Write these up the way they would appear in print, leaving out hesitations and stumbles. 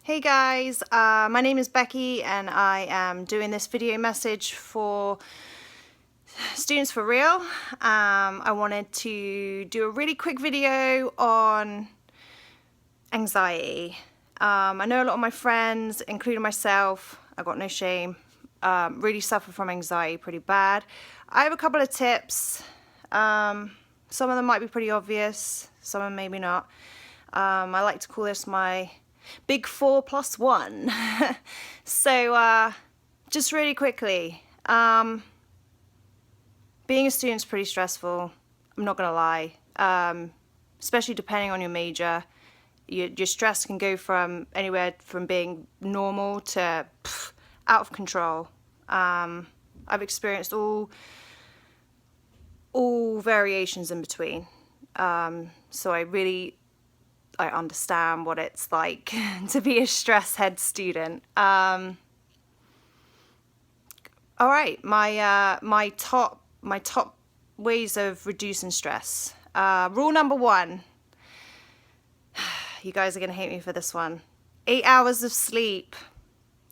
Hey guys, my name is Becky and I am doing this video message for Students for Real. I wanted to do a really quick video on anxiety. I know a lot of my friends, including myself, I got no shame, really suffer from anxiety pretty bad. I have a couple of tips. Some of them might be pretty obvious, some of them maybe not. I like to call this my Big 4+1. So just really quickly, being a student is pretty stressful, I'm not gonna lie, especially depending on your major. Your stress can go from anywhere from being normal to out of control. I've experienced all variations in between, so I understand what it's like to be a stress head student. All right, my top ways of reducing stress. Rule number 1. You guys are gonna hate me for this one. 8 hours of sleep.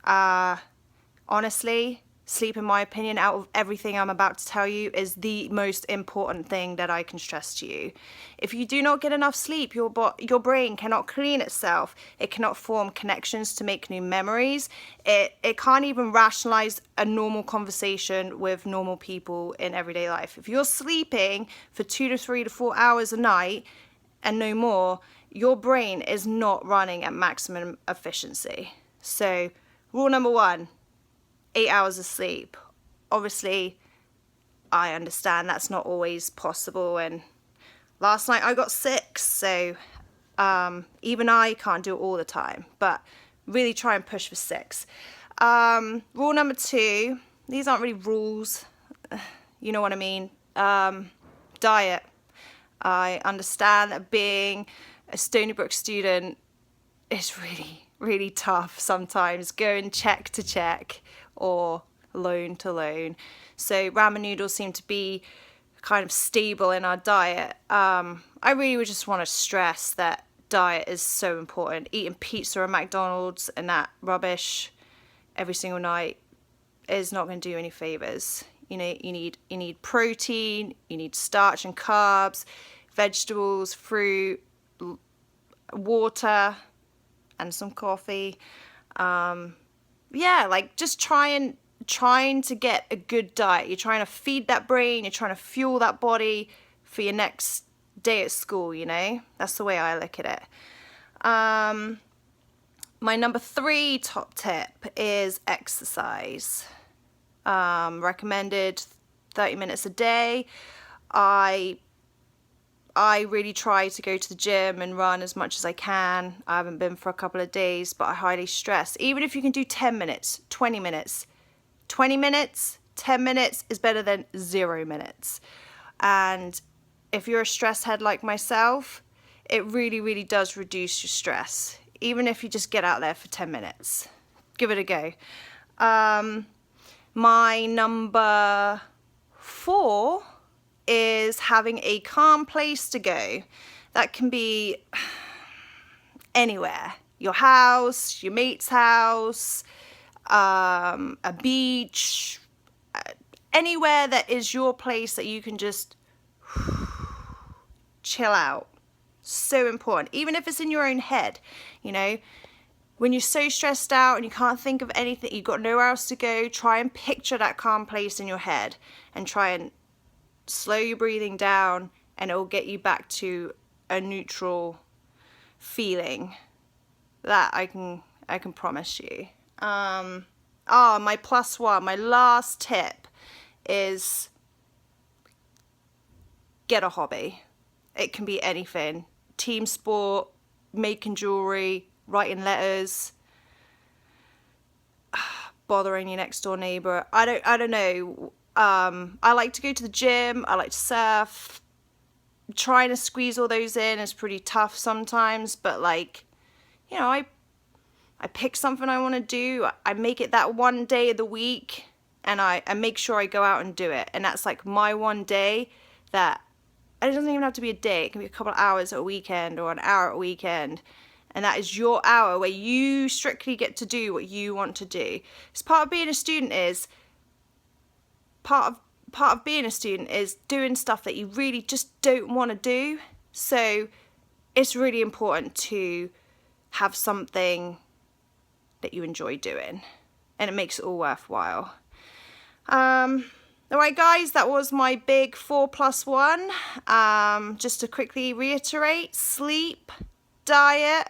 Honestly, sleep, in my opinion, out of everything I'm about to tell you, is the most important thing that I can stress to you. If you do not get enough sleep, your brain cannot clean itself. It cannot form connections to make new memories. It can't even rationalize a normal conversation with normal people in everyday life. If you're sleeping for 2 to 3 to 4 hours a night and no more, your brain is not running at maximum efficiency. So, rule number 1. 8 hours of sleep. Obviously, I understand that's not always possible, and last night I got 6, so even I can't do it all the time, but really try and push for 6. Rule number 2, these aren't really rules, you know what I mean. Diet. I understand that being a Stony Brook student is really tough sometimes, going check to check or loan to loan. So ramen noodles seem to be kind of stable in our diet. I really would just want to stress that diet is so important. Eating pizza or McDonald's and that rubbish every single night is not going to do you any favors. You know, you need protein, you need starch and carbs, vegetables, fruit, water, and some coffee. Yeah, like just trying to get a good diet. You're trying to feed that brain, you're trying to fuel that body for your next day at school, you know? That's the way I look at it. My number 3 top tip is exercise. Recommended 30 minutes a day. I really try to go to the gym and run as much as I can. I haven't been for a couple of days, but I highly stress. Even if you can do 10 minutes, 20 minutes. 20 minutes, 10 minutes is better than 0 minutes. And if you're a stress head like myself, it really does reduce your stress. Even if you just get out there for 10 minutes. Give it a go. My number 4 is having a calm place to go. That can be anywhere. Your house, your mate's house, a beach, anywhere that is your place that you can just chill out. So important. Even if it's in your own head, you know. When you're so stressed out and you can't think of anything, you've got nowhere else to go, try and picture that calm place in your head and try and slow your breathing down, and it will get you back to a neutral feeling. That I can promise you. My +1, my last tip is get a hobby. It can be anything. Team sport, making jewelry, writing letters, bothering your next door neighbor. I don't know. I like to go to the gym, I like to surf. Trying to squeeze all those in is pretty tough sometimes, but like, you know, I pick something I want to do, I make it that one day of the week, and I make sure I go out and do it. And that's like my one day that, it doesn't even have to be a day, it can be a couple of hours at a weekend or an hour at a weekend, And that is your hour where you strictly get to do what you want to do. It's part of being a student is part of being a student is doing stuff that you really just don't want to do. So it's really important to have something that you enjoy doing, and it makes it all worthwhile. Alright guys, that was my big 4+1. Just to quickly reiterate: sleep, diet,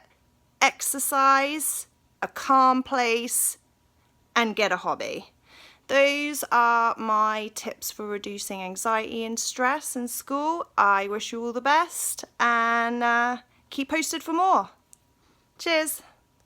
exercise, a calm place, and get a hobby. Those are my tips for reducing anxiety and stress in school. I wish you all the best, and keep posted for more. Cheers.